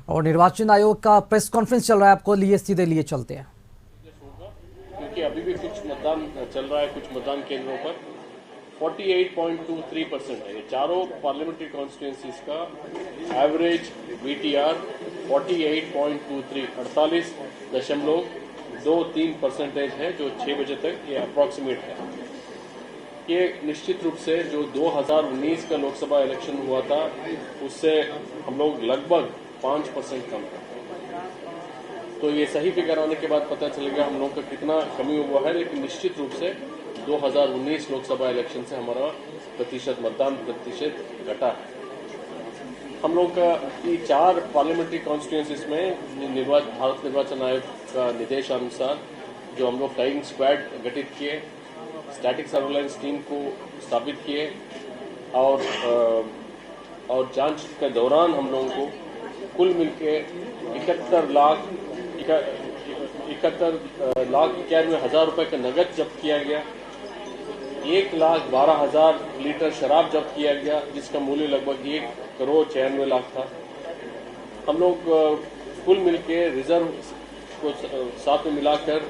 और निर्वाचन आयोग का प्रेस कॉन्फ्रेंस चल रहा है, आपको लिए सीधे लिए चलते हैं। क्योंकि अभी भी कुछ मतदान चल रहा है, कुछ मतदान केंद्रों पर 48.23% है। ये चारों पार्लियामेंट्री कॉन्स्टिट्यूंसीज का एवरेज VTR 48.23 48.23% है, जो 6 बजे तक ये अप्रॉक्सीमेट है। ये निश्चित रूप से जो 2019 का लोकसभा इलेक्शन हुआ था उससे हम लोग लगभग 5% कम है। तो ये सही फिगर आने के बाद पता चलेगा हम लोग का कितना कमी हुआ है, लेकिन निश्चित रूप से 2019 लोकसभा इलेक्शन से हमारा मतदान प्रतिशत घटा है। हम लोग का ये 4 पार्लियामेंट्री कॉन्स्टिट्यूंसीज में भारत निर्वाचन आयोग का निर्देशानुसार जो हम लोग फ्लाइंग स्क्वाड गठित किए, स्टैटिक सर्वेलेंस टीम को स्थापित किए और जांच के दौरान हम लोगों को कुल मिलके 71,91,91,000 रुपए का नगद जब्त किया गया। 1,12,000 लीटर शराब जब्त किया गया, जिसका मूल्य लगभग 1,96,00,000 था। हम लोग कुल मिलके रिजर्व को साथ में मिलाकर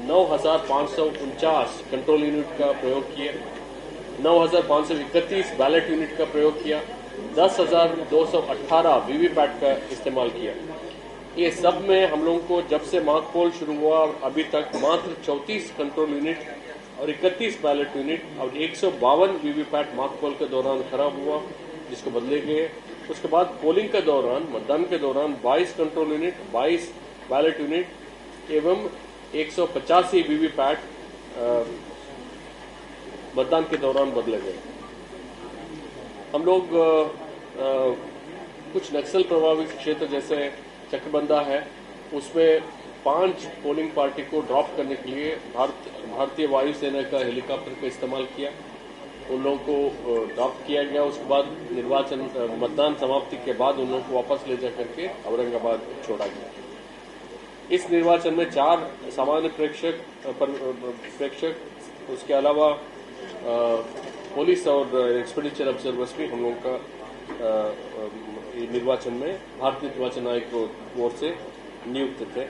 9,549 कंट्रोल यूनिट का प्रयोग किया, 9,531 बैलेट यूनिट का प्रयोग किया, 10,218 वीवीपैट का इस्तेमाल किया। ये सब में हम लोगों को जब से मॉक पोल शुरू हुआ और अभी तक मात्र 34 कंट्रोल यूनिट और 31 बैलेट यूनिट और 152 वीवीपैट मॉक पोल के दौरान खराब हुआ, जिसको बदले गए। उसके बाद पोलिंग के दौरान, मतदान के दौरान 22 कंट्रोल यूनिट, 22 बैलेट यूनिट एवं 185 वीवीपैट मतदान के दौरान बदले गए। हम लोग कुछ नक्सल प्रभावित क्षेत्र जैसे चकबंदा है, उसमें 5 पोलिंग पार्टी को ड्रॉप करने के लिए भारतीय वायुसेना का हेलीकॉप्टर का इस्तेमाल किया। उन लोगों को ड्रॉप किया गया। उसके बाद मतदान समाप्ति के बाद उन लोगों को वापस ले जा करके औरंगाबाद छोड़ा गया। इस निर्वाचन में 4 सामान्य प्रेक्षक, उसके अलावा पुलिस और एक्सपेंडिचर ऑब्जर्वर्स भी हम लोगों का निर्वाचन में भारतीय निर्वाचन आयोग की ओर से नियुक्त थे।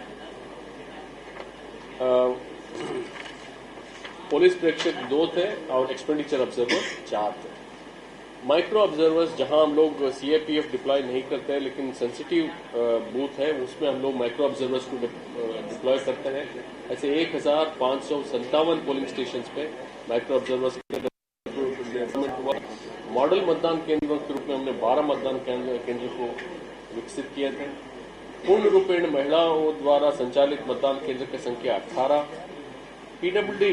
पुलिस प्रेक्षक 2 थे और एक्सपेंडिचर ऑब्जर्वर 4 थे। माइक्रो ऑब्जर्वर्स, जहां हम लोग CAPF डिप्लॉय नहीं करते हैं, लेकिन सेंसिटिव बूथ है उसमें हम लोग माइक्रो ऑब्जर्वर्स को डिप्लॉय करते हैं। ऐसे 1,557 पोलिंग स्टेशन पे माइक्रो ऑब्जर्वर्स का डेवलपमेंट हुआ। मॉडल मतदान केंद्रों के रूप में हमने 12 मतदान केंद्र को विकसित किए थे। पूर्ण रूपेण महिलाओं द्वारा संचालित मतदान केंद्र की संख्या 18, PWD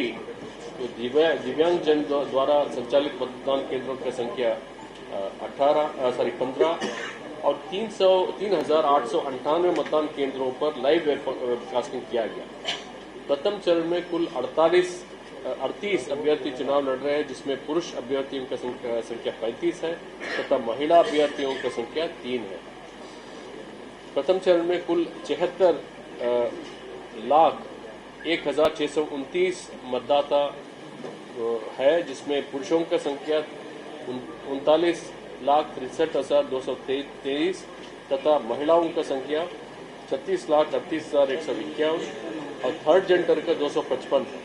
तो दिव्यांग जन द्वारा संचालित मतदान केंद्रों की संख्या 15 और 3,898 मतदान केंद्रों पर लाइव वेबकास्टिंग किया गया। प्रथम चरण में कुल 38 अभ्यर्थी चुनाव लड़ रहे हैं, जिसमें पुरुष अभ्यर्थियों की संख्या 35 है तथा महिला अभ्यर्थियों की संख्या 3 है। प्रथम चरण में कुल 76,01,629 मतदाता है, जिसमें पुरुषों की संख्या 39,63,223 तथा महिलाओं की संख्या 36,38,151 और थर्ड जेंडर का 255 है।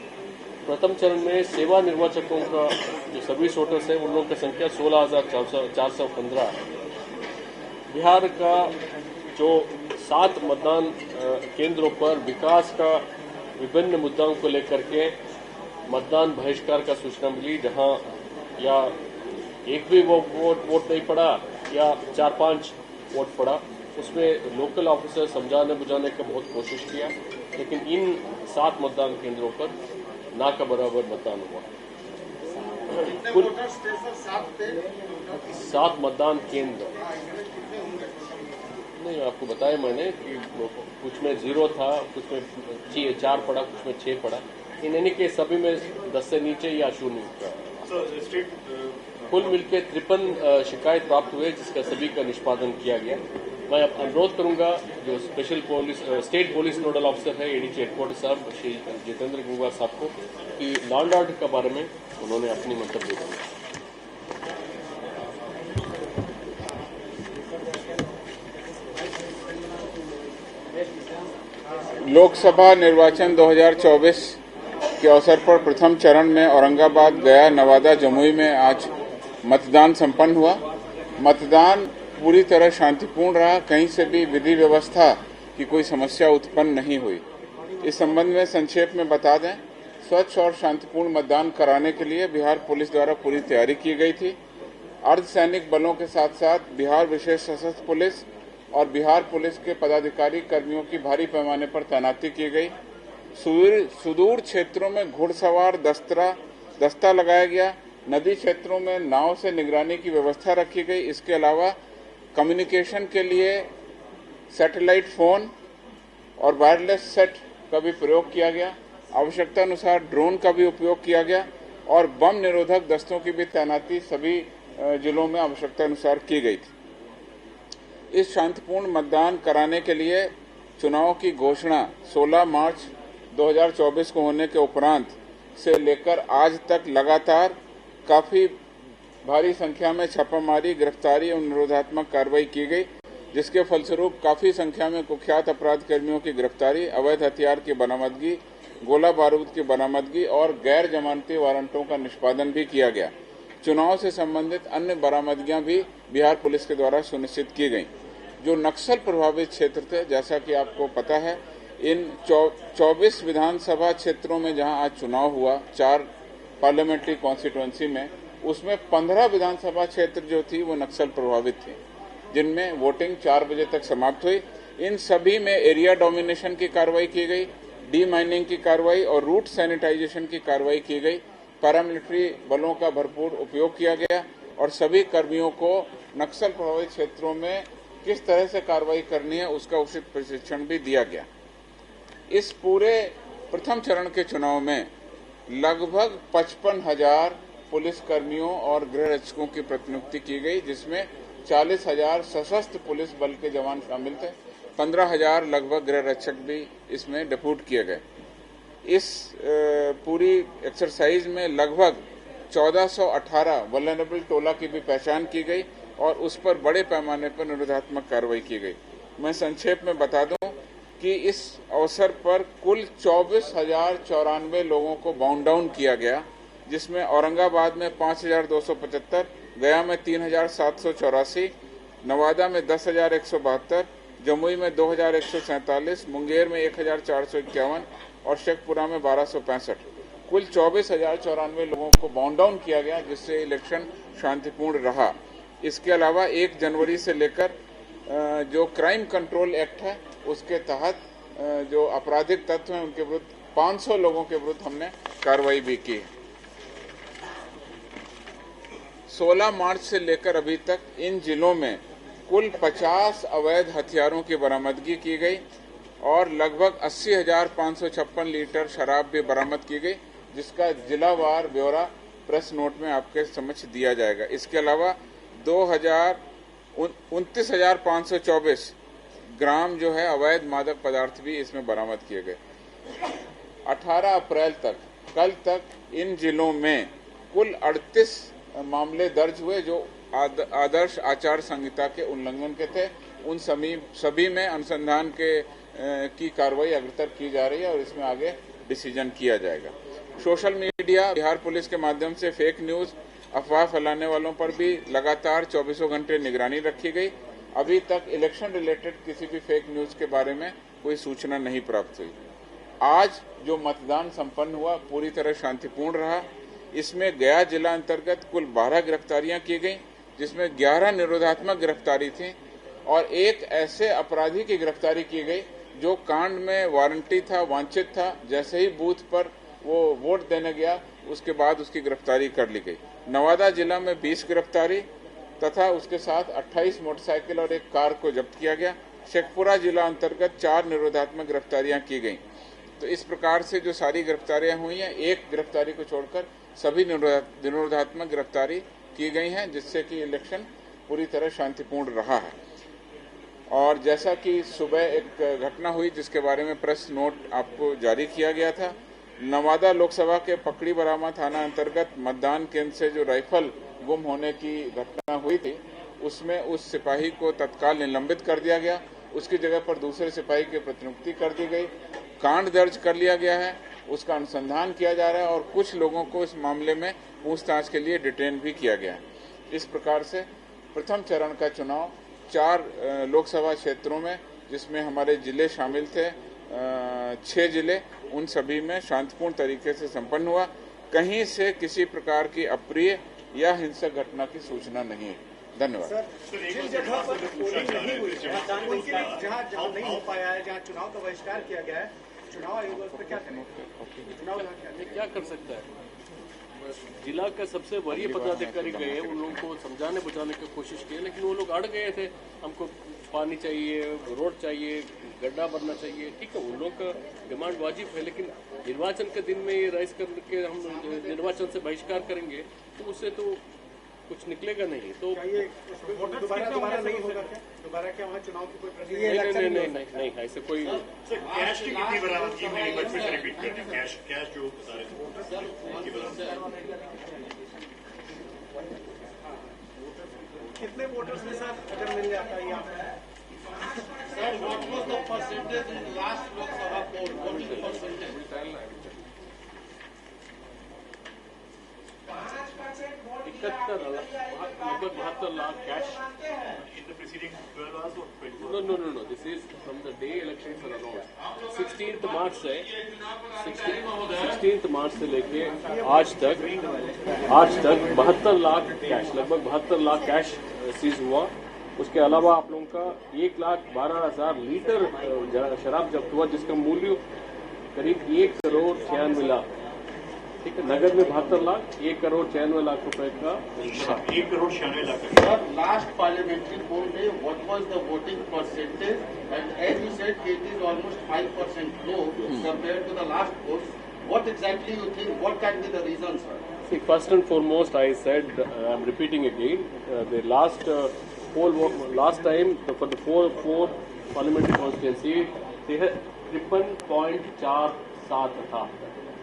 प्रथम चरण में सेवा निर्वाचकों का जो सर्विस वोटर्स है उन लोगों की संख्या 16,415 है। बिहार का जो 7 मतदान केंद्रों पर विकास का विभिन्न मुद्दों को लेकर के मतदान बहिष्कार का सूचना मिली, जहां या एक भी वोट नहीं पड़ा या 4-5 वोट पड़ा, उसमें लोकल ऑफिसर समझाने बुझाने का बहुत कोशिश किया, लेकिन इन 7 मतदान केंद्रों पर ना का बराबर मतदान हुआ। कुल 7 मतदान केंद्र नहीं, आपको बताया मैंने कि कुछ में 0 था, कुछ में 4 पड़ा, कुछ में 6 पड़ा। इन यानी के सभी में 10 से नीचे या 0 था। कुल मिलकर 53 शिकायत प्राप्त हुए, जिसका सभी का निष्पादन किया गया। मैं अनुरोध करूंगा जो स्टेट पुलिस नोडल ऑफिसर है ADG हेडक्वार्टर साहब श्री जितेंद्र गंगवार साहब को, कि लॉ एंड ऑर्डर के बारे में उन्होंने अपनी मंतव्य दिया। लोकसभा निर्वाचन 2024 के अवसर पर प्रथम चरण में औरंगाबाद, गया, नवादा, जमुई में आज मतदान संपन्न हुआ। मतदान पूरी तरह शांतिपूर्ण रहा। कहीं से भी विधि व्यवस्था की कोई समस्या उत्पन्न नहीं हुई। इस संबंध में संक्षेप में बता दें, स्वच्छ और शांतिपूर्ण मतदान कराने के लिए बिहार पुलिस द्वारा पूरी तैयारी की गई थी। अर्धसैनिक बलों के साथ साथ बिहार विशेष सशस्त्र पुलिस और बिहार पुलिस के पदाधिकारी कर्मियों की भारी पैमाने पर तैनाती की गई। सुदूर क्षेत्रों में घुड़सवार दस्ता लगाया गया। नदी क्षेत्रों में नाव से निगरानी की व्यवस्था रखी गई। इसके अलावा कम्युनिकेशन के लिए सैटेलाइट फोन और वायरलेस सेट का भी प्रयोग किया गया। आवश्यकता अनुसार ड्रोन का भी उपयोग किया गया और बम निरोधक दस्तों की भी तैनाती सभी जिलों में आवश्यकता अनुसार की गई थी। इस शांतिपूर्ण मतदान कराने के लिए चुनाव की घोषणा 16 मार्च 2024 को होने के उपरांत से लेकर आज तक लगातार काफी भारी संख्या में छापामारी, गिरफ्तारी और निरोधात्मक कार्रवाई की गई, जिसके फलस्वरूप काफी संख्या में कुख्यात अपराध कर्मियों की गिरफ्तारी, अवैध हथियार की बरामदगी, गोला बारूद की बरामदगी और गैर जमानती वारंटों का निष्पादन भी किया गया। चुनाव से संबंधित अन्य बरामदगियां भी बिहार पुलिस के द्वारा सुनिश्चित की गई। जो नक्सल प्रभावित क्षेत्र थे, जैसा कि आपको पता है, इन 24 विधानसभा क्षेत्रों में जहां आज चुनाव हुआ, 4 पार्लियामेंट्री कॉन्स्टिट्यूएंसी में, उसमें 15 विधानसभा क्षेत्र जो थी वो नक्सल प्रभावित थी, जिनमें वोटिंग 4 बजे तक समाप्त हुई। इन सभी में एरिया डोमिनेशन की कार्रवाई की गई, डी माइनिंग की कार्रवाई और रूट सैनिटाइजेशन की कार्रवाई की गई। पैरामिलिट्री बलों का भरपूर उपयोग किया गया और सभी कर्मियों को नक्सल प्रभावित क्षेत्रों में किस तरह से कार्रवाई करनी है उसका उचित प्रशिक्षण भी दिया गया। इस पूरे प्रथम चरण के चुनाव में लगभग 55,000 पुलिस कर्मियों और गृह रक्षकों की प्रतिनियुक्ति की गई, जिसमें 40,000 सशस्त्र पुलिस बल के जवान शामिल थे। 15,000 लगभग गृह रक्षक भी इसमें डिप्यूट किए गए। इस पूरी एक्सरसाइज में लगभग 1418 वल्नरेबल टोला की भी पहचान की गई और उस पर बड़े पैमाने पर निरोधात्मक कार्रवाई की गई। मैं संक्षेप में बता दूं कि इस अवसर पर कुल 24,094 लोगों को बाउंड डाउन किया गया, जिसमें औरंगाबाद में 5,275, गया में 3,784, नवादा में 10,172, जमुई में 2,147, मुंगेर में 1,451 और शेखपुरा में 1,265। कुल 24,094 लोगों को बाउंड डाउन किया गया, जिससे इलेक्शन शांतिपूर्ण रहा। इसके अलावा 1 जनवरी से लेकर जो क्राइम कंट्रोल एक्ट है उसके तहत जो आपराधिक तत्व हैं उनके विरुद्ध 500 लोगों के विरुद्ध हमने कार्रवाई भी की। 16 मार्च से लेकर अभी तक इन जिलों में कुल 50 अवैध हथियारों की बरामदगी की गई और लगभग 80,556 लीटर शराब भी बरामद की गई, जिसका जिलावार ब्यौरा प्रेस नोट में आपके समक्ष दिया जाएगा। इसके अलावा 29,524 ग्राम जो है अवैध मादक पदार्थ भी इसमें बरामद किए गए। 18 अप्रैल तक, कल तक इन जिलों में कुल 38 मामले दर्ज हुए जो आदर्श आचार संहिता के उल्लंघन के थे। उन सभी में अनुसंधान की कार्रवाई अग्रतर की जा रही है और इसमें आगे डिसीजन किया जाएगा। सोशल मीडिया, बिहार पुलिस के माध्यम से फेक न्यूज, अफवाह फैलाने वालों पर भी लगातार 24 घंटे निगरानी रखी गई। अभी तक इलेक्शन रिलेटेड किसी भी फेक न्यूज के बारे में कोई सूचना नहीं प्राप्त हुई। आज जो मतदान संपन्न हुआ पूरी तरह शांतिपूर्ण रहा। इसमें गया जिला अंतर्गत कुल 12 गिरफ्तारियां की गई, जिसमें 11 निरोधात्मक गिरफ्तारी थी और एक ऐसे अपराधी की गिरफ्तारी की गई जो कांड में वारंटी था, वांछित था। जैसे ही बूथ पर वो वोट देने गया उसके बाद उसकी गिरफ्तारी कर ली गई। नवादा जिला में 20 गिरफ्तारी तथा उसके साथ 28 मोटरसाइकिल और एक कार को जब्त किया गया। शेखपुरा जिला अंतर्गत 4 निरोधात्मक गिरफ्तारियां की गई। तो इस प्रकार से जो सारी गिरफ्तारियां हुई हैं, एक गिरफ्तारी को छोड़कर सभी निरोधात्मक गिरफ्तारी की गई हैं, जिससे कि इलेक्शन पूरी तरह शांतिपूर्ण रहा है। और जैसा कि सुबह एक घटना हुई जिसके बारे में प्रेस नोट आपको जारी किया गया था, नवादा लोकसभा के पकड़ी बरामा थाना अंतर्गत मतदान केंद्र से जो राइफल गुम होने की घटना हुई थी, उसमें उस सिपाही को तत्काल निलंबित कर दिया गया उसकी जगह पर दूसरे सिपाही की प्रतिनियुक्ति कर दी गई। कांड दर्ज कर लिया गया है, उसका अनुसंधान किया जा रहा है और कुछ लोगों को इस मामले में पूछताछ के लिए डिटेन भी किया गया है। इस प्रकार से प्रथम चरण का चुनाव 4 लोकसभा क्षेत्रों में, जिसमें हमारे जिले शामिल थे, 6 जिले, उन सभी में शांतिपूर्ण तरीके से संपन्न हुआ। कहीं से किसी प्रकार की अप्रिय या हिंसक घटना की सूचना नहीं है। धन्यवाद। जिन जगह पर पोलिंग नहीं हुई, जहाँ नहीं हो पाया है, जहाँ चुनाव का बहिष्कार किया गया है, चुनाव आयोग उस पर क्या करेंगे? चुनाव क्या कर सकता है? जिला का सबसे वरीय पदाधिकारी गए, उन लोगों को समझाने बुझाने की कोशिश की, लेकिन वो लोग अड़ गए थे। हमको पानी चाहिए, रोड चाहिए, गड्ढा बनना चाहिए। ठीक है, उन लोगों का डिमांड वाजिब है, लेकिन निर्वाचन के दिन में ये राइज करके हम निर्वाचन से बहिष्कार करेंगे तो उससे तो कुछ निकलेगा नहीं। तो दोबारा नहीं होगा क्या? दोबारा क्या वहाँ चुनाव की कोई प्रक्रिया? नहीं, ऐसे कोई कैश की कितनी बरामदगी हुई? एक बार फिर से रिपीट कर दें। कैश जो बता रहे थे की बरामदगी कितने वोटर्स के साथ अगर मिल जाता है यहाँ? Sir, what was the percentage in last Lok Sabha poll? What is the percentage? 72 lakh cash. in the preceding 12 hours or 24 hours? No. This is from the day elections were announced. 16th मार्च से 16th मार्च से लेके आज तक 72 lakh cash, लगभग 72 lakh cash seize हुआ। उसके अलावा आप लोगों का 1,12,000 लीटर शराब जब्त हुआ, जिसका मूल्य करीब 1,96,00,000 लाख। ठीक है, नगद में 72 लाख, 1,96,00,000 रुपए का। 1,96,00,000 Sir, last parliamentary poll में what was the voting percentage? And as you said, it is almost 5% low compared to the last polls. What exactly you think? What can be the reason, sir? See, first and foremost, I said, I'm repeating again, the last poll last time for the four parliamentary constituency, they had 53.47 था,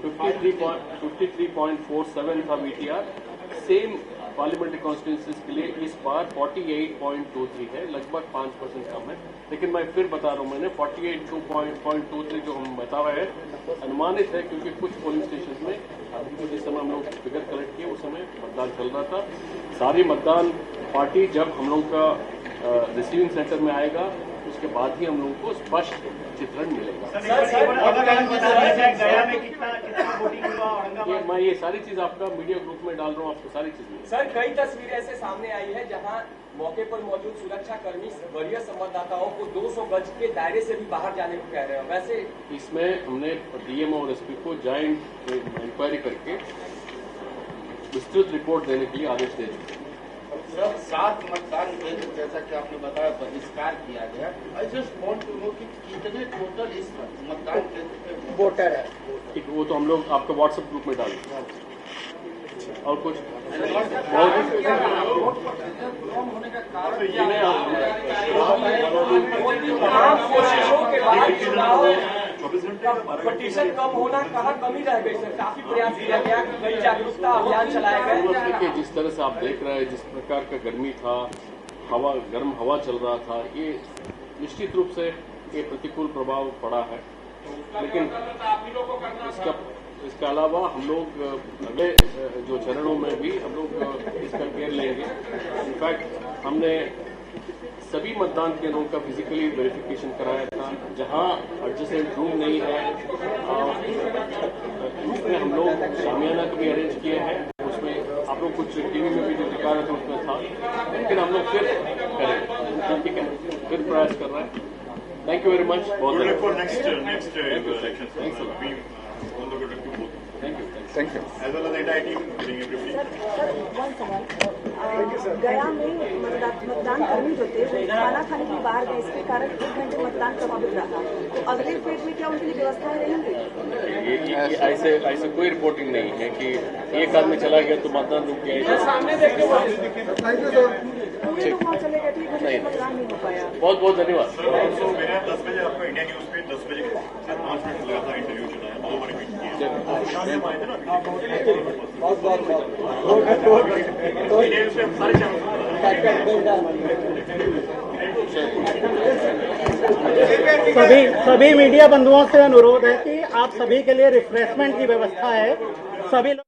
53.47 था VTR। Same parliamentary constituencies के लिए इस बार 48.23 है, लगभग 5% कम है। लेकिन मैं फिर बता रहा हूँ, मैंने 48.23 जो हम बता रहे हैं अनुमानित है, क्योंकि कुछ पोलिंग स्टेशन में अभी जिस समय हम लोग फिगर कलेक्ट किए उस समय मतदान चल रहा था। सारी मतदान पार्टी जब हम लोग का रिसीविंग सेंटर में आएगा उसके बाद ही हम लोगों को स्पष्ट चित्रण मिलेगा। मैं ये सारी चीज आपका मीडिया ग्रुप में डाल रहा हूँ, आपको सारी चीज। सर, कई तस्वीरें ऐसे सामने आई है जहां मौके पर मौजूद सुरक्षा कर्मी वरीय संवाददाताओं को 200 गज के दायरे से भी बाहर जाने को कह रहे हैं। वैसे इसमें हमने डीएम और एसपी को जॉइंट इंक्वायरी करके विस्तृत रिपोर्ट देने के लिए आदेश दे दिए। सर, 7 मतदान केंद्र जैसा कि आपने बताया बहिष्कार किया गया। I just want to know कि कितने टोटल इस मतदान केंद्र पे वोटर है? ठीक, वो तो हम लोग आपका व्हाट्सएप ग्रुप में डालेंगे। और कुछ कोशिशों के बाद चुनाव पटिशन कम होना, कहाँ कमी रह गई सर? काफी प्रयास किया गया, कई जागरूकता अभियान चलाए गए। देखिए, जिस तरह से आप देख रहे हैं, जिस प्रकार का गर्मी था, गर्म हवा चल रहा था, ये निश्चित रूप से ये प्रतिकूल प्रभाव पड़ा है। लेकिन इसके अलावा हम लोग अगले जो चरणों में भी हम लोग इसका केयर लेंगे। इनफैक्ट हमने सभी मतदान केंद्रों का फिजिकली वेरिफिकेशन कराया था। जहां एडजस्टेंट रूम नहीं है, उसमें हम लोग शामियाना को भी अरेंज किए हैं। उसमें आप लोग कुछ टीवी में भी जो दिखा रहे थे उसमें था, लेकिन हम लोग फिर करेंगे। ठीक है, फिर प्रयास कर रहे हैं। Thank you very much. बहुत for next elections. Thanks a lot. We all the good luck to both. Thank you. As well as the entire team doing everything. गया में मतदान कर्मी जो थे वो खाना खाने के लिए बाहर गए, इसके कारण 1 घंटे मतदान प्रभावित रहा। तो अगले फेज में क्या उनके लिए व्यवस्थाएं रहेंगी? ऐसे कोई रिपोर्टिंग नहीं है कि एक आदमी चला गया तो मतदान रुक गया। पूरे लोग वहाँ चले गए थे, 1 घंटे मतदान नहीं हो पाया। बहुत बहुत धन्यवाद। सर, ऑल्सो मेरा 10 बजे आपका इंडिया न्यूज पे 10 बजे से 5 मिनट लगा था इंटरव्यू चलाया, 2 बार रिपीट किया। शाम में आए थे ना, बहुत इंडिया न्यूज पे सारे चैनल सभी मीडिया बंधुओं से अनुरोध है कि आप सभी के लिए रिफ्रेशमेंट की व्यवस्था है। सभी लोग